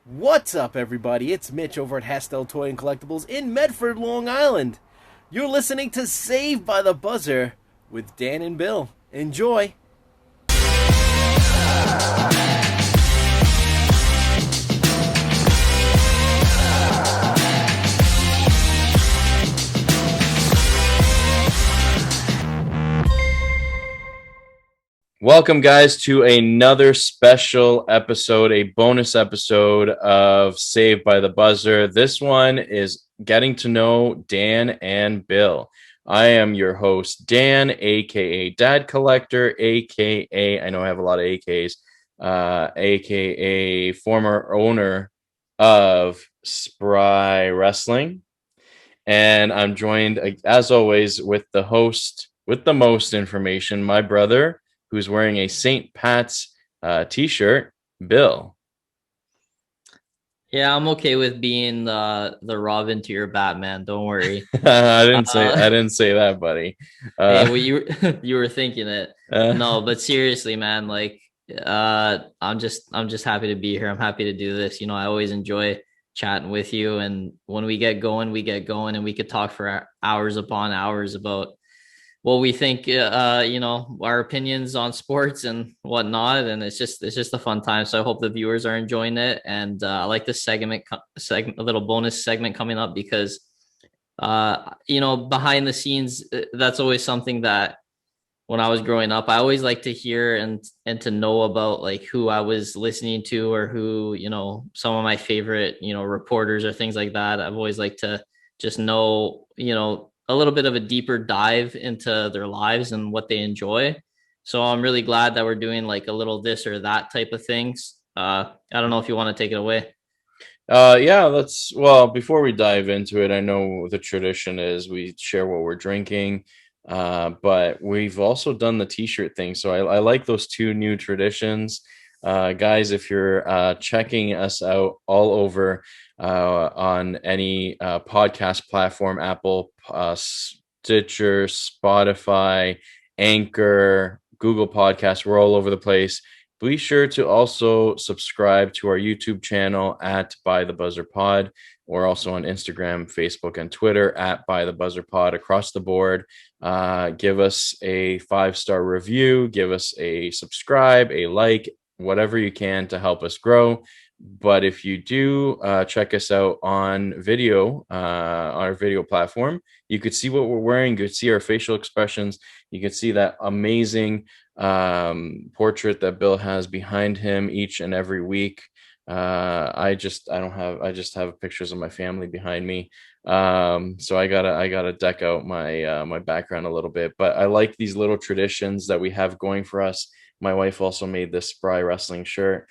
What's up, everybody? It's Mitch over at Hasttel Toy and Collectibles in Medford, Long Island. You're listening to Saved by the Buzzer with Dan and Bill. Enjoy. Welcome, guys, to another special episode, a bonus episode of Saved by the Buzzer. This one is getting to know Dan and Bill. I am your host, Dan, aka Dad Collector, aka, I know I have a lot of AKs, aka former owner of Spry Wrestling. And I'm joined, as always, with the host with the most information, my brother, who's wearing a St. Pat's t-shirt, Bill. Yeah, I'm okay with being the Robin to your Batman. Don't worry. I didn't say that, buddy. Hey, well, you were thinking it. uh, No, but seriously, man, I'm just happy to be here. I'm happy to do this. I always enjoy chatting with you, and when we get going, and we could talk for hours upon hours about what we think, our opinions on sports and whatnot. And it's just a fun time. So I hope the viewers are enjoying it. And I like this segment, a little bonus segment coming up because, behind the scenes, that's always something that when I was growing up, I always like to hear and to know about like who I was listening to or who, some of my favorite, reporters or things like that. I've always liked to just know, a little bit of a deeper dive into their lives and what they enjoy. So I'm really glad that we're doing like a little this or that type of things. I don't know if you want to take it away. yeah, well, before we dive into it, I know the tradition is we share what we're drinking, but we've also done the t-shirt thing. So I like those two new traditions. Guys, if you're checking us out all over on any podcast platform, Apple, Stitcher, Spotify, Anchor, Google Podcasts, we're all over the place. Be sure to also subscribe to our YouTube channel at By the Buzzer Pod. We're also on Instagram, Facebook, and Twitter at By the Buzzer Pod across the board. Give us a 5-star review, give us a subscribe, a like, whatever you can to help us grow. But if you do check us out on video, our video platform, you could see what we're wearing. You could see our facial expressions. You could see that amazing portrait that Bill has behind him each and every week. I just have pictures of my family behind me. So I gotta deck out my background a little bit. But I like these little traditions that we have going for us. My wife also made this Spry wrestling shirt.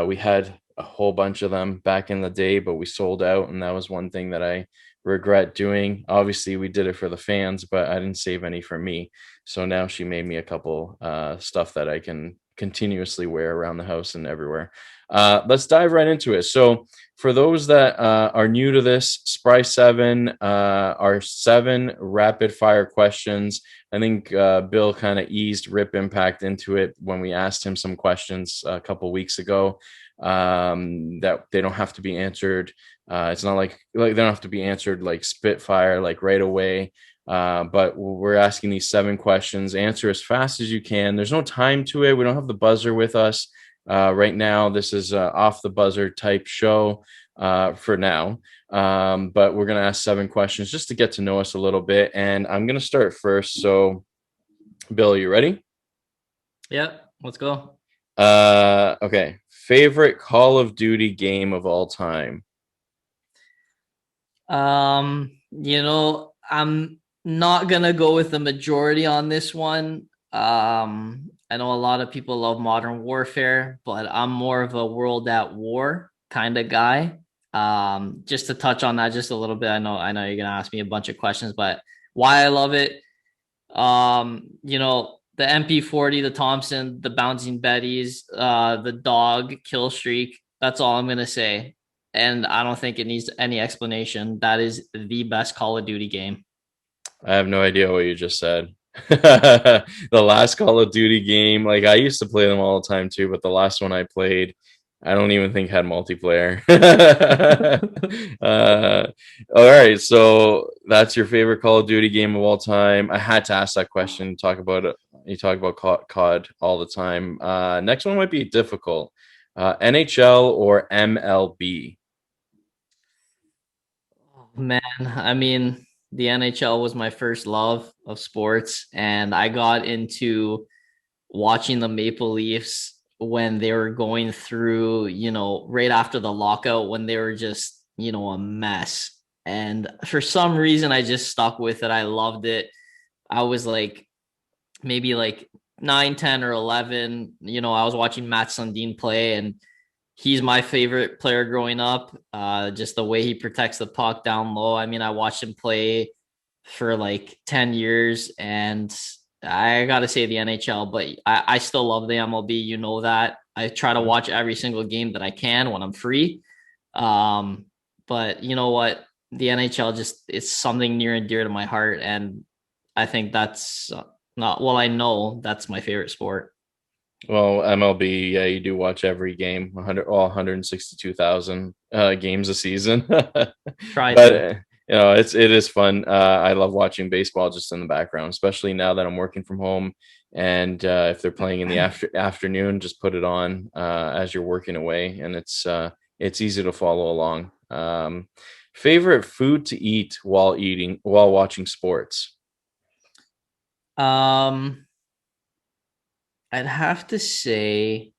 We had a whole bunch of them back in the day, but we sold out, and that was one thing that I regret doing. Obviously, we did it for the fans, but I didn't save any for me. So now she made me a couple stuff that I can continuously wear around the house and everywhere. Let's dive right into it. So for those that are new to this, Spry 7 are 7 rapid fire questions. I think Bill kind of eased Rip Impact into it when we asked him some questions a couple weeks ago, that they don't have to be answered. It's not like they don't have to be answered like spitfire, like right away. But we're asking these 7 questions. Answer as fast as you can. There's no time to it. We don't have the buzzer with us right now. This is off the buzzer type show for now. But we're going to ask 7 questions just to get to know us a little bit. And I'm going to start first. So, Bill, you ready? Yeah, let's go. Okay. Favorite Call of Duty game of all time? I'm not gonna go with the majority on this one. I know a lot of people love Modern Warfare, but I'm more of a World at War kind of guy. Just to touch on that just a little bit. I know you're gonna ask me a bunch of questions, but why I love it. The MP40, the Thompson, the Bouncing Betties, the dog kill streak. That's all I'm gonna say. And I don't think it needs any explanation. That is the best Call of Duty game. I have no idea what you just said. The last Call of Duty game, like I used to play them all the time too, but the last one I played, I don't even think had multiplayer. All right, so that's your favorite Call of Duty game of all time. I had to ask that question. Talk about it. You talk about COD all the time. Next one might be difficult. NHL or MLB? Man, I mean, the NHL was my first love of sports, and I got into watching the Maple Leafs when they were going through, right after the lockout when they were just, a mess. And for some reason, I just stuck with it. I loved it. I was like maybe like 9, 10, or 11. I was watching Matt Sundin play, and he's my favorite player growing up. Just the way he protects the puck down low. I mean, I watched him play for like 10 years, and I got to say the NHL, but I still love the MLB. You know that. I try to watch every single game that I can when I'm free. But you know what? The NHL just, it's something near and dear to my heart. And I think that's not, well, I know that's my favorite sport. Well, MLB, yeah, you do watch every game, 162,000 games a season. But Try to. it is fun. I love watching baseball just in the background, especially now that I'm working from home. And if they're playing in the afternoon, just put it on as you're working away, and it's easy to follow along. Favorite food to eat while watching sports? Um, I'd have to say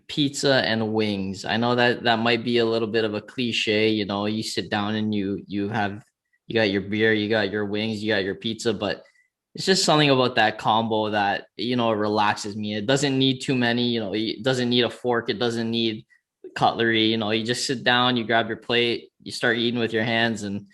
pizza and wings. I know that that might be a little bit of a cliche, you sit down and you got your beer, you got your wings, you got your pizza, but it's just something about that combo that, it relaxes me. It doesn't need too many, it doesn't need a fork, it doesn't need cutlery, you just sit down, you grab your plate, you start eating with your hands, and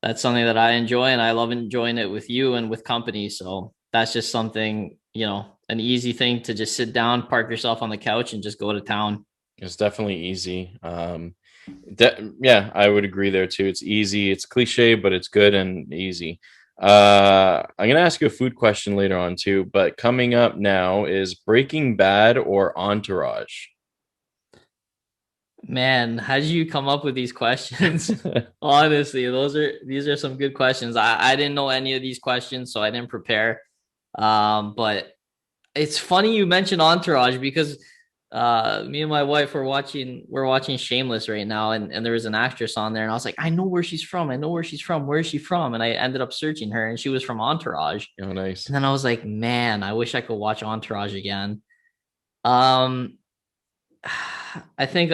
that's something that I enjoy, and I love enjoying it with you and with company. So that's just something, an easy thing to just sit down, park yourself on the couch, and just go to town. It's definitely easy. Yeah, I would agree there too. It's easy. It's cliche, but it's good and easy. I'm gonna ask you a food question later on too, but coming up now is Breaking Bad or Entourage? Man, how did you come up with these questions? Honestly, these are some good questions. I didn't know any of these questions, so I didn't prepare. But it's funny you mentioned Entourage because me and my wife we're watching Shameless right now, and there was an actress on there, and I was like, I know where she's from. I know where she's from. Where is she from? And I ended up searching her, and she was from Entourage. Oh, nice. And then I was like, man, I wish I could watch Entourage again. Um, I think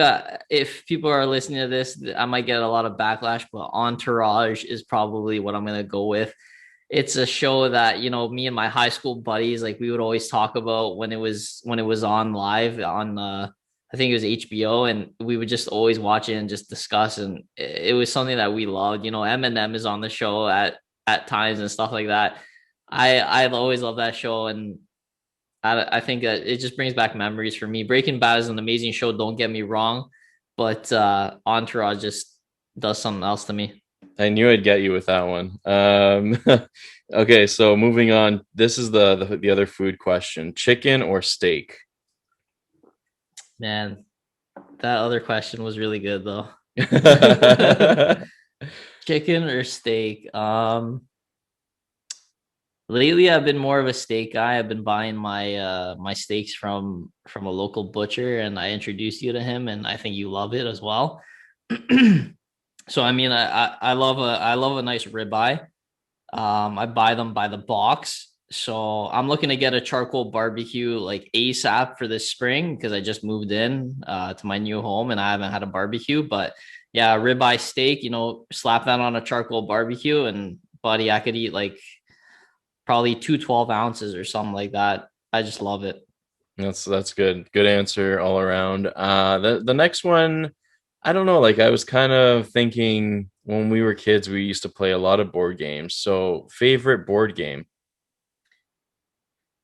if people are listening to this, I might get a lot of backlash, but Entourage is probably what I'm going to go with. It's a show that, me and my high school buddies, like we would always talk about when it was on live on, I think it was HBO, and we would just always watch it and just discuss. And it was something that we loved. Eminem is on the show at times and stuff like that. I've always loved that show, and I think that it just brings back memories for me. Breaking Bad is an amazing show, don't get me wrong, but Entourage just does something else to me. I knew I'd get you with that one. Okay, so moving on. This is the other food question: chicken or steak? Man, that other question was really good though. Chicken or steak? Lately I've been more of a steak guy. I've been buying my steaks from a local butcher, and I introduced you to him, and I think you love it as well. So I mean, I love a nice ribeye. I buy them by the box. So I'm looking to get a charcoal barbecue like ASAP for this spring because I just moved in to my new home and I haven't had a barbecue. But yeah, ribeye steak, slap that on a charcoal barbecue, and buddy, I could eat like probably 2 12 ounces or something like that. I just love it. That's good. Good answer all around. The next one, I don't know. Like I was kind of thinking when we were kids, we used to play a lot of board games. So favorite board game?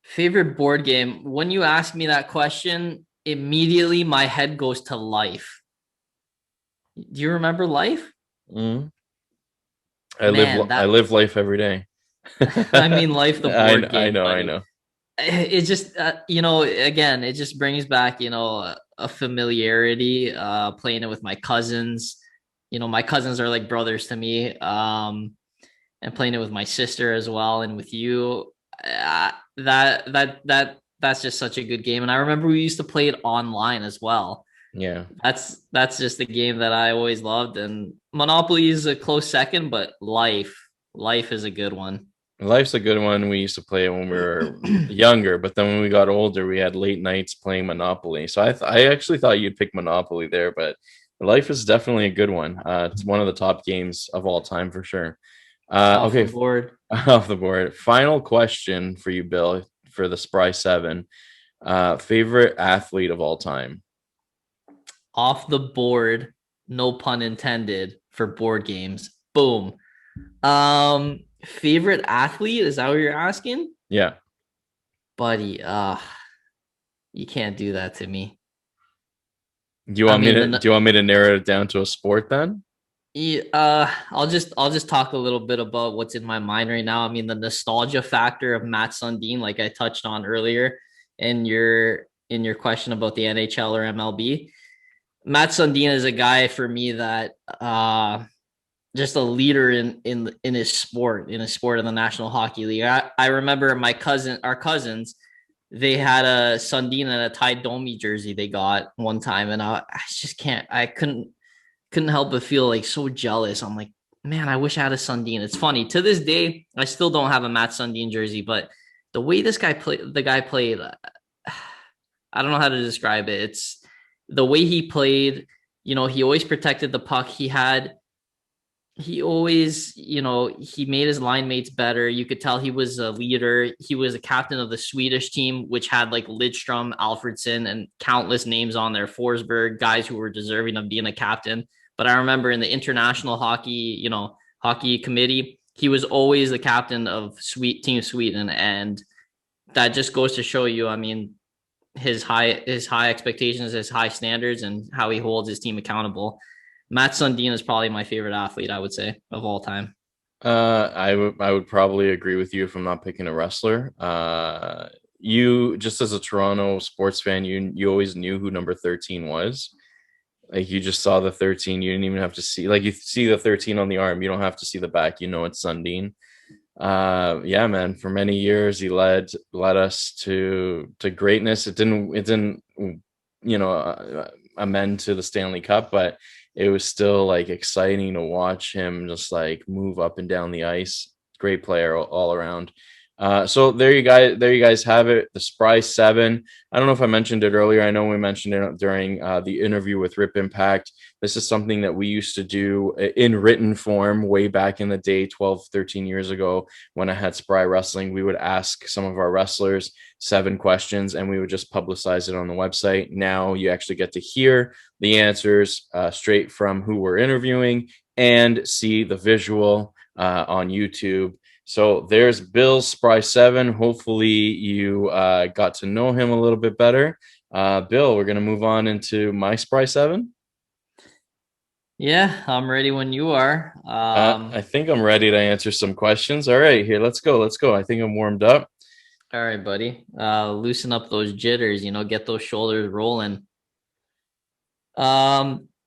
Favorite board game. When you ask me that question, immediately my head goes to Life. Do you remember Life? Mm. I Man, live life every day. I mean Life the board I game, know, I buddy. know. it just again, it just brings back a familiarity playing it with my cousins. My cousins are like brothers to me. And playing it with my sister as well, and with you, that's just such a good game. And I remember we used to play it online as well. Yeah. That's just the game that I always loved. And Monopoly is a close second, but life is a good one. Life's a good one. We used to play it when we were younger, but then when we got older, we had late nights playing Monopoly. So I actually thought you'd pick Monopoly there, but Life is definitely a good one. It's one of the top games of all time for sure. Off the Okay, board. off the board. Final question for you, Bill, for the Spry 7. Favorite athlete of all time? Off the board, no pun intended, for board games. Boom. Favorite athlete, is that what you're asking? Yeah. Buddy, you can't do that to me. Do you want me to narrow it down to a sport then? Yeah, I'll just talk a little bit about what's in my mind right now. I mean, the nostalgia factor of Matt Sundin, like I touched on earlier in your question about the NHL or MLB. Matt Sundin is a guy for me that just a leader in his sport, in the National Hockey League. I remember our cousins, they had a Sundin and a Ty Domi jersey they got one time, and I couldn't help but feel like so jealous. I'm like, man, I wish I had a Sundin. It's funny, to this day, I still don't have a Matt Sundin jersey, but the way the guy played, I don't know how to describe it. It's the way he played. He always protected the puck. He always, he made his line mates better. You could tell he was a leader. He was a captain of the Swedish team, which had like Lidstrom, Alfredson, and countless names on there, Forsberg, guys who were deserving of being a captain. But I remember in the international hockey committee, he was always the captain of Team Sweden. And that just goes to show you, I mean, his high expectations, his high standards, and how he holds his team accountable. Matt Sundin is probably my favorite athlete, I would say, of all time. I would probably agree with you if I'm not picking a wrestler. You, just as a Toronto sports fan, you always knew who number 13 was. Like, you just saw the 13. You didn't even have to see, like, you see the 13 on the arm. You don't have to see the back. You know it's Sundin. Yeah, man. For many years, he led us to greatness. It didn't amend to the Stanley Cup, but it was still like exciting to watch him just like move up and down the ice. Great player all around. So there you guys have it. The Spry 7. I don't know if I mentioned it earlier. I know we mentioned it during the interview with Rip Impact. This is something that we used to do in written form way back in the day, 12, 13 years ago, when I had Spry Wrestling. We would ask some of our wrestlers 7 questions and we would just publicize it on the website. Now you actually get to hear the answers straight from who we're interviewing and see the visual on YouTube. So there's Bill's Spry 7. Hopefully you got to know him a little bit better. Bill, we're going to move on into my Spry 7. Yeah, I'm ready when you are. I think I'm ready to answer some questions. All right, here, let's go. I think I'm warmed up. All right, buddy. Loosen up those jitters, get those shoulders rolling.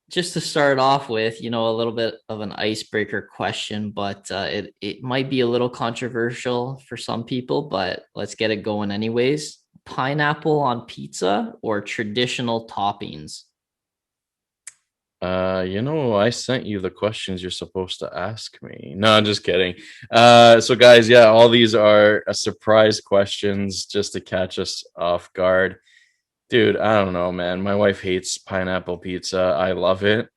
Just to start off with, a little bit of an icebreaker question, but it might be a little controversial for some people, but let's get it going anyways. Pineapple on pizza or traditional toppings? I sent you the questions you're supposed to ask me. No, I'm just kidding. So guys, yeah, all these are surprise questions just to catch us off guard. Dude, I don't know, man. My wife hates pineapple pizza. I love it.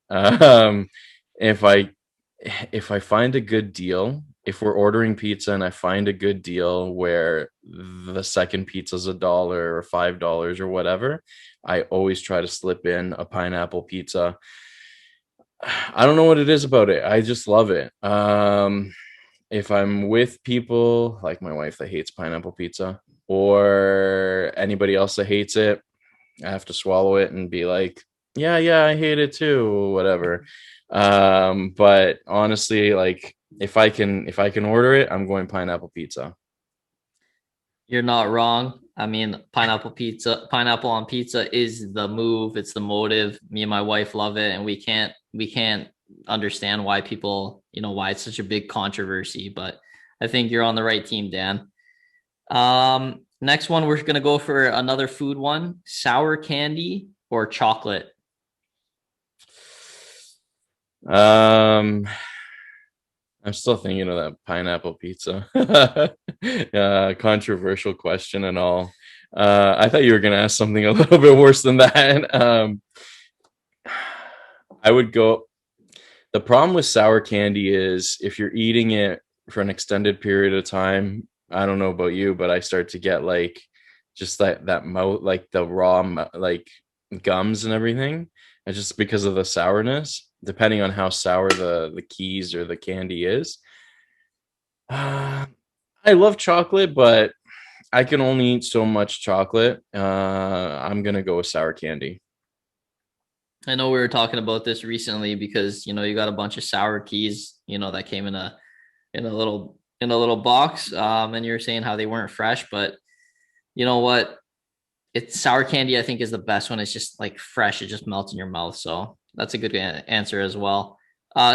If I find a good deal, if we're ordering pizza and I find a good deal where the second pizza's $1 or $5 or whatever, I always try to slip in a pineapple pizza. I don't know what it is about it. I just love it. If I'm with people like my wife that hates pineapple pizza or anybody else that hates it, I have to swallow it and be like, yeah, I hate it too, whatever. But honestly, like if I can order it, I'm going pineapple pizza. You're not wrong. I mean, pineapple on pizza is the move. It's the motive. Me and my wife love it, and we can't understand why people, why it's such a big controversy. But I think you're on the right team, Dan. Next one, we're gonna go for another food one: sour candy or chocolate. Um, I'm still thinking of that pineapple pizza. Controversial question and all. I thought you were gonna ask something a little bit worse than that. I would go. The problem with sour candy is if you're eating it for an extended period of time, I don't know about you, but I start to get like just that mouth, like the raw like gums and everything, and just because of the sourness, depending on how sour the keys or the candy is. I love chocolate, but I can only eat so much chocolate. I'm gonna go with sour candy. I know we were talking about this recently because you got a bunch of sour keys, that came in a little box, and you're saying how they weren't fresh, but you know what? It's sour candy. I think is the best one. It's just like fresh. It just melts in your mouth. So that's a good answer as well.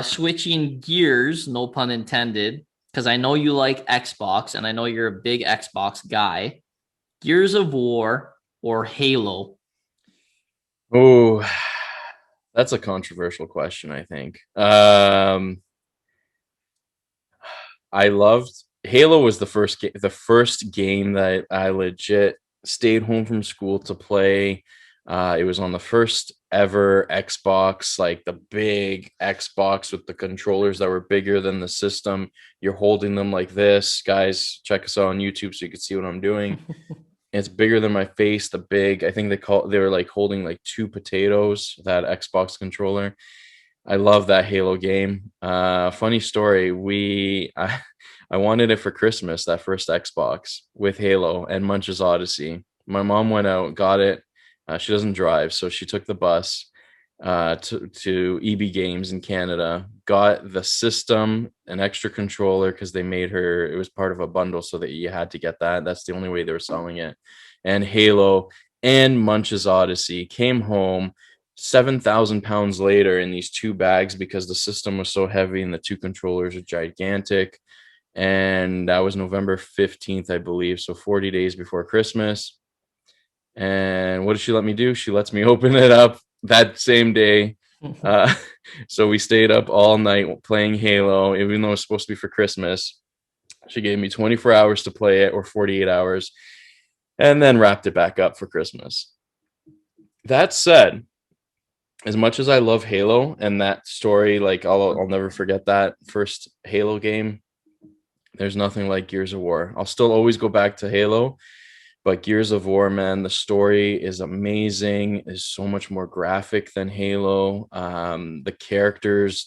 Switching gears, no pun intended, because I know you like Xbox and I know you're a big Xbox guy. Gears of War or Halo? Oh, that's a controversial question, I think. I loved Halo was the first game that I legit stayed home from school to play. It was on the first ever Xbox, like the big Xbox with the controllers that were bigger than the system. You're holding them like this. Guys, check us out on YouTube so you can see what I'm doing. It's bigger than my face, the big, I think they were like holding like two potatoes, that Xbox controller. I love that Halo game. Funny story, I wanted it for Christmas, that first Xbox with Halo and Munch's Odyssey. My mom went out, got it. She doesn't drive, so she took the bus to EB Games in Canada, got the system, an extra controller because they made her, it was part of a bundle so that you had to get that. That's the only way they were selling it. And Halo and Munch's Odyssey, came home 7,000 pounds later in these two bags because the system was so heavy and the two controllers are gigantic. And that was November 15th, I believe. So 40 days before Christmas. And what does she let me do? She lets me open it up that same day. Uh, so we stayed up all night playing Halo, even though it was supposed to be for Christmas. She gave me 24 hours to play it, or 48 hours, and then wrapped it back up for Christmas. That said, as much as I love Halo and that story, like I'll never forget that first Halo game. There's nothing like Gears of War. I'll still always go back to Halo, but Gears of War, man, the story is amazing. Is so much more graphic than Halo. The characters,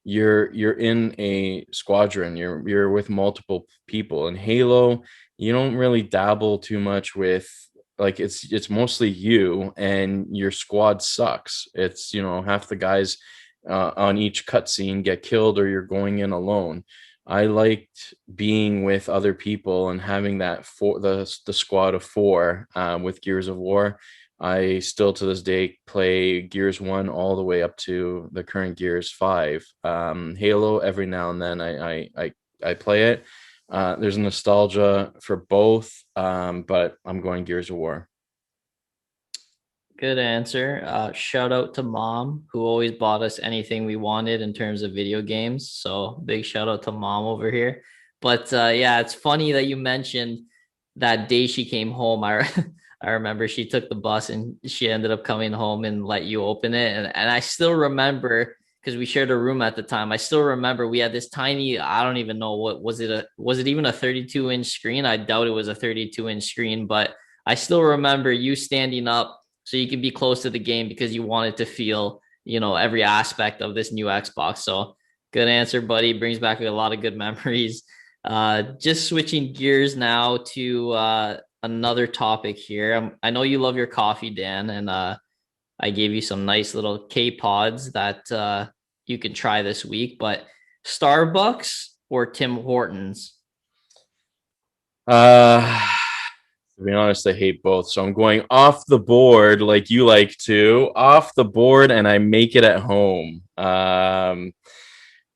you're in a squadron. You're with multiple people. In Halo, you don't really dabble too much with, like, it's mostly you and your squad sucks. It's, half the guys on each cutscene get killed or you're going in alone. I liked being with other people and having that for the squad of four with Gears of War. I still to this day play Gears 1 all the way up to the current Gears 5. Halo, every now and then I play it. There's nostalgia for both, but I'm going Gears of War. Good answer. Shout out to mom who always bought us anything we wanted in terms of video games. So big shout out to mom over here. But yeah, it's funny that you mentioned that day she came home. I remember she took the bus and she ended up coming home and let you open it. And I still remember because we shared a room at the time. I still remember we had this tiny, I don't even know was it even a 32-inch screen? I doubt it was a 32-inch screen, but I still remember you standing up so you can be close to the game because you wanted to feel, every aspect of this new Xbox. So good answer, buddy. Brings back a lot of good memories. Just switching gears now to another topic here. I know you love your coffee, Dan, and I gave you some nice little K pods that you can try this week. But Starbucks or Tim Hortons? Uh, To be honest, I hate both. So I'm going off the board like you like to, off the board, and I make it at home. I'm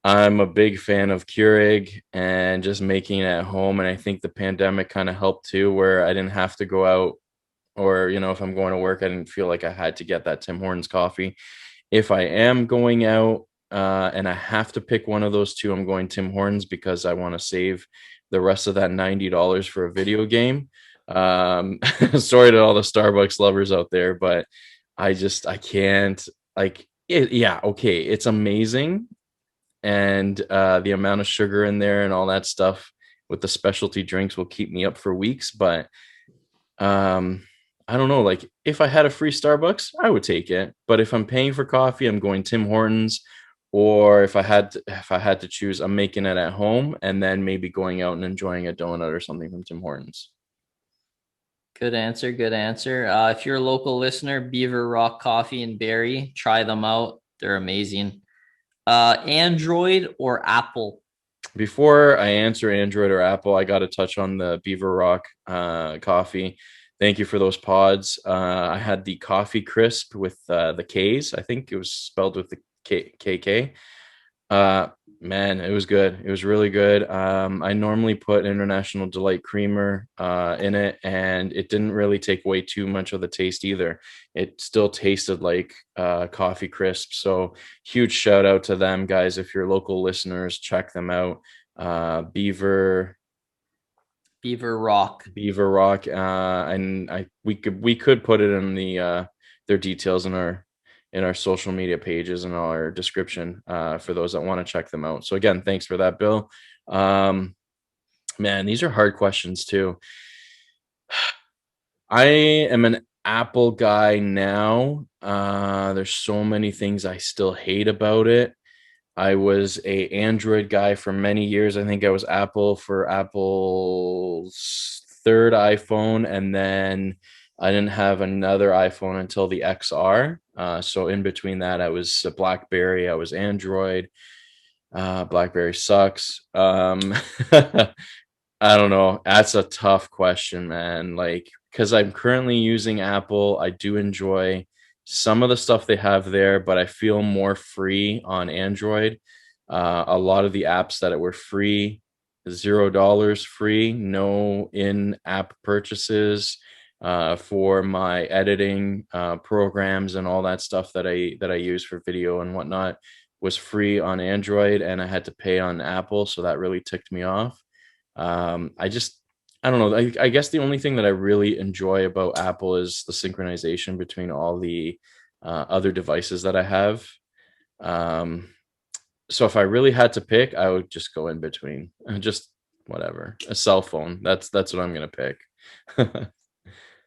a big fan of Keurig and just making it at home. And I think the pandemic kind of helped too, where I didn't have to go out, or, if I'm going to work, I didn't feel like I had to get that Tim Hortons coffee. If I am going out and I have to pick one of those two, I'm going Tim Hortons because I want to save the rest of that $90 for a video game. Sorry to all the Starbucks lovers out there, but I can't, like it. Yeah, okay, it's amazing, and the amount of sugar in there and all that stuff with the specialty drinks will keep me up for weeks. But I don't know, like if I had a free Starbucks, I would take it. But if I'm paying for coffee, I'm going Tim Hortons. Or if I had to choose, I'm making it at home and then maybe going out and enjoying a donut or something from Tim Hortons. Good answer. Good answer. If you're a local listener, Beaver Rock Coffee in Barrie, try them out. They're amazing. Android or Apple? Before I answer Android or Apple, I got to touch on the Beaver Rock coffee. Thank you for those pods. I had the coffee crisp with the K's. I think it was spelled with the KK. Man, it was good. It was really good. I normally put International Delight Creamer in it, and it didn't really take away too much of the taste either. It still tasted like coffee crisp. So huge shout out to them, guys. If you're local listeners, check them out. Beaver Rock. And we could put it in the their details in our social media pages and our description for those that want to check them out. So again, thanks for that, Bill. Man, these are hard questions too. I am an Apple guy now. There's so many things I still hate about it. I was a Android guy for many years. I think I was Apple for Apple's third iPhone, and then I didn't have another iPhone until the XR. So in between that, I was a BlackBerry. I was Android. BlackBerry sucks. I don't know. That's a tough question, man. Like, because I'm currently using Apple, I do enjoy some of the stuff they have there, but I feel more free on Android. A lot of the apps that were free, $0 free, no in-app purchases for my editing programs and all that stuff that I use for video and whatnot was free on Android, and I had to pay on Apple, so that really ticked me off. I don't know. I guess the only thing that I really enjoy about Apple is the synchronization between all the other devices that I have. So if I really had to pick, I would just go in between. Just whatever. A cell phone. That's what I'm gonna pick.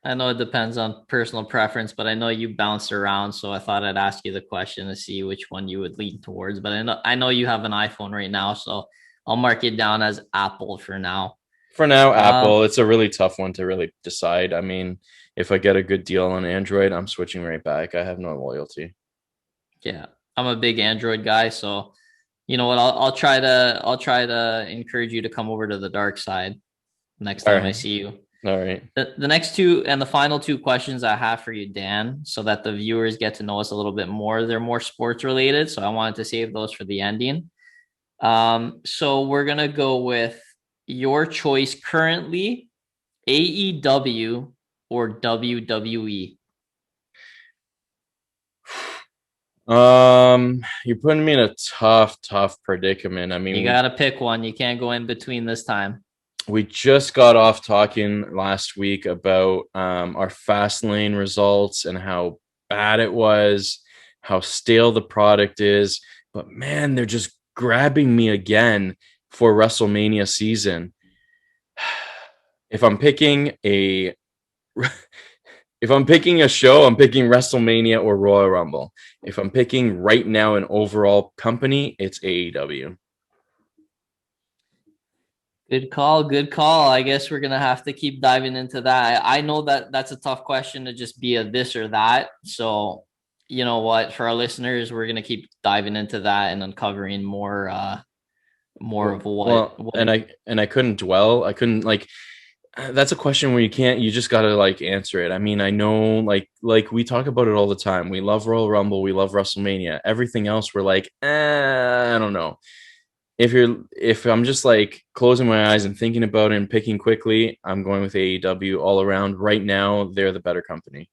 I know it depends on personal preference, but I know you bounced around, so I thought I'd ask you the question to see which one you would lean towards. But I know you have an iPhone right now, so I'll mark it down as Apple for now. For now, Apple. It's a really tough one to really decide. I mean, if I get a good deal on Android, I'm switching right back. I have no loyalty. Yeah, I'm a big Android guy, so you know what? I'll try to encourage you to come over to the dark side next time I see you. All right. The next two and the final two questions I have for you, Dan, so that the viewers get to know us a little bit more. They're more sports related, so I wanted to save those for the ending. So we're gonna go with your choice currently, AEW or WWE. You're putting me in a tough predicament. I mean, you gotta pick one. You can't go in between this time. We just got off talking last week about our Fastlane results and how bad it was, how stale the product is. But man, they're just grabbing me again for WrestleMania season. If I'm picking a show, I'm picking WrestleMania or Royal Rumble. If I'm picking right now an overall company, it's AEW. Good call. I guess we're gonna have to keep diving into that. I know that that's a tough question to just be a this or that. So you know what, for our listeners, we're gonna keep diving into that and uncovering more of what. And I couldn't dwell. I couldn't, like, That's a question where you just got to like answer it. I mean, I know like we talk about it all the time. We love Royal Rumble, we love WrestleMania. Everything else we're like, I don't know. If I'm just like closing my eyes and thinking about it and picking quickly, I'm going with AEW all around. Right now, they're the better company.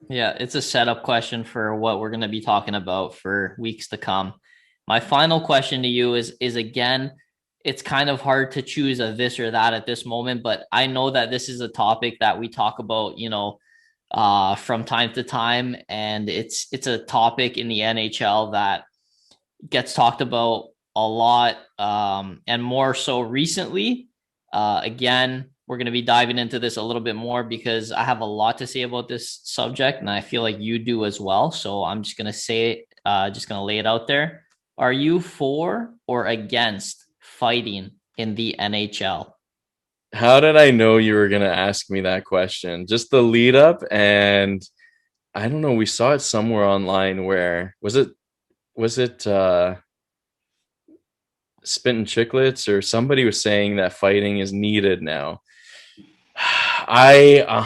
Yeah, it's a setup question for what we're going to be talking about for weeks to come. My final question to you is again, it's kind of hard to choose a this or that at this moment, but I know that this is a topic that we talk about, from time to time, and it's a topic in the NHL that gets talked about a lot, and more so recently. Again, we're going to be diving into this a little bit more because I have a lot to say about this subject, and I feel like you do as well. So I'm just going to say, just going to lay it out there. Are you for or against fighting in the NHL? How did I know you were going to ask me that question? Just the lead up, and I don't know. We saw it somewhere online. Where was it? Was it Spittin' Chicklets or somebody was saying that fighting is needed now? A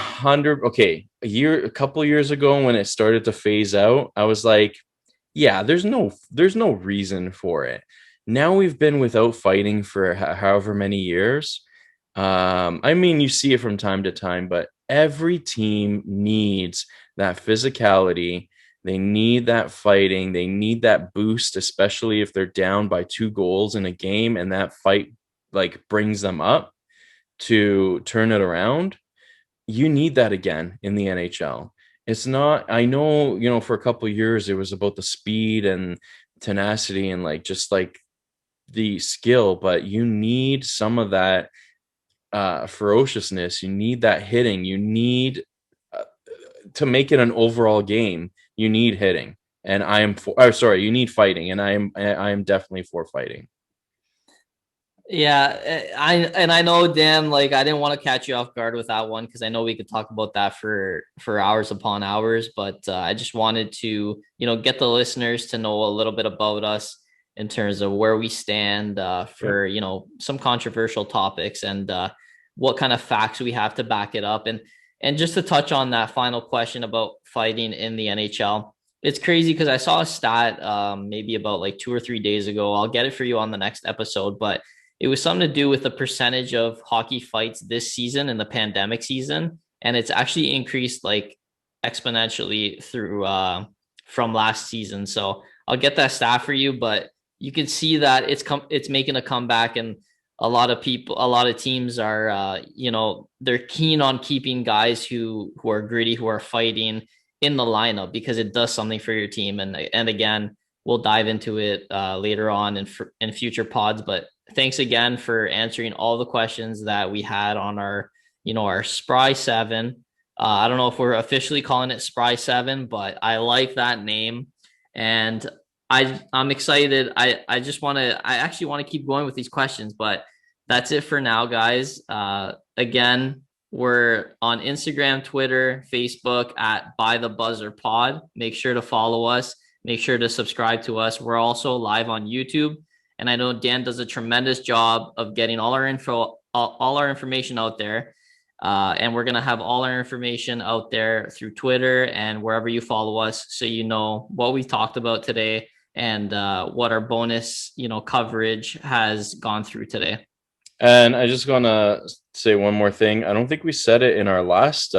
couple years ago when it started to phase out, I was like, yeah, there's no reason for it. Now we've been without fighting for however many years. I mean, you see it from time to time, but every team needs that physicality. They need that fighting. They need that boost, especially if they're down by 2 goals in a game and that fight like brings them up to turn it around. You need that again in the NHL. It's not, I know, for a couple of years it was about the speed and tenacity and like just like the skill, but you need some of that ferociousness. You need that hitting. You need uh, to make it an overall game. You need hitting, and I am for. Oh, sorry, you need fighting, and I am definitely for fighting. Yeah, I know, Dan, like I didn't want to catch you off guard with that one because I know we could talk about that for hours upon hours, but I just wanted to, get the listeners to know a little bit about us in terms of where we stand, Yep. for, some controversial topics, and what kind of facts we have to back it up. And just to touch on that final question about fighting in the NHL, it's crazy because I saw a stat, maybe about like 2 or 3 days ago. I'll get it for you on the next episode, but it was something to do with the percentage of hockey fights this season and the pandemic season, and it's actually increased like exponentially through, from last season. So I'll get that stat for you, but you can see that it's making a comeback, and a lot of teams are, they're keen on keeping guys who are gritty, who are fighting in the lineup because it does something for your team. And again, we'll dive into it later on in future pods, but thanks again for answering all the questions that we had on our Spry 7. I don't know if we're officially calling it Spry 7, but I like that name. And I'm excited. I actually want to keep going with these questions, but that's it for now, guys. Again, we're on Instagram, Twitter, Facebook at By the Buzzer Pod. Make sure to follow us. Make sure to subscribe to us. We're also live on YouTube. And I know Dan does a tremendous job of getting all our information out there. And we're going to have all our information out there through Twitter and wherever you follow us, so you know what we talked about today and what our bonus, coverage has gone through today. And I just gonna say one more thing. I don't think we said it in our last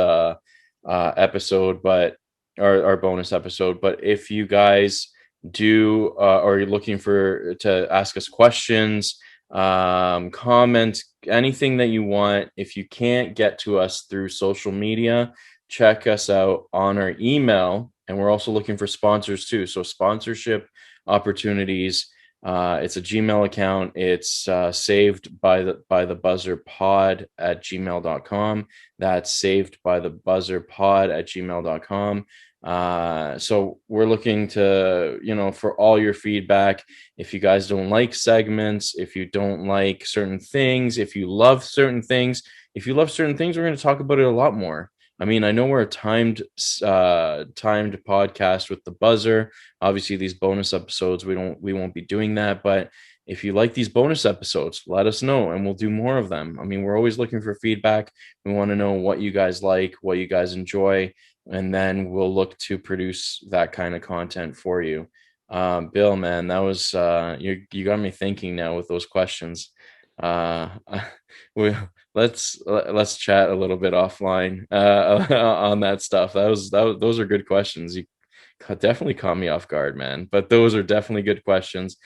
episode, but our bonus episode. But if you guys do or you're looking to ask us questions, comment, anything that you want, if you can't get to us through social media, check us out on our email. And we're also looking for sponsors too. So sponsorship opportunities. It's a Gmail account. It's saved by the buzzer pod at gmail.com. That's saved by the buzzer pod at gmail.com. So we're looking to, for all your feedback. If you guys don't like segments, if you don't like certain things, if you love certain things, we're going to talk about it a lot more. I mean, I know we're a timed podcast with the buzzer. Obviously, these bonus episodes, we won't be doing that. But if you like these bonus episodes, let us know and we'll do more of them. I mean, we're always looking for feedback. We want to know what you guys like, what you guys enjoy, and then we'll look to produce that kind of content for you. Bill, man, that was you got me thinking now with those questions. We let's chat a little bit offline on that stuff. Those are good questions. You definitely caught me off guard, man. But those are definitely good questions.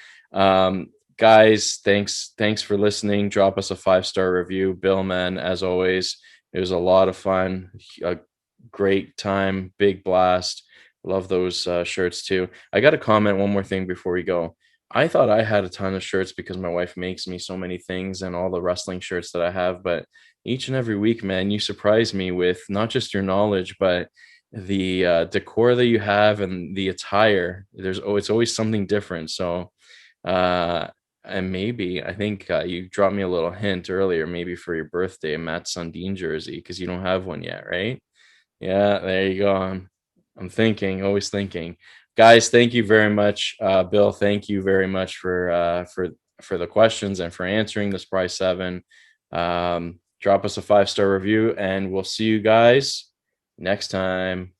Guys, thanks for listening. Drop us a 5-star review. Bill, man, as always, it was a lot of fun, a great time, big blast. Love those shirts too. I got to comment one more thing before we go. I thought I had a ton of shirts because my wife makes me so many things and all the wrestling shirts that I have, but each and every week, man, you surprise me with not just your knowledge, but the decor that you have and the attire. It's always something different. So and maybe I think you dropped me a little hint earlier, maybe for your birthday, Matt Sundin jersey, because you don't have one yet, right? Yeah, there you go. I'm thinking, always thinking. Guys, thank you very much. Bill, thank you very much for the questions and for answering the Spry 7. Drop us a 5-star review, and we'll see you guys next time.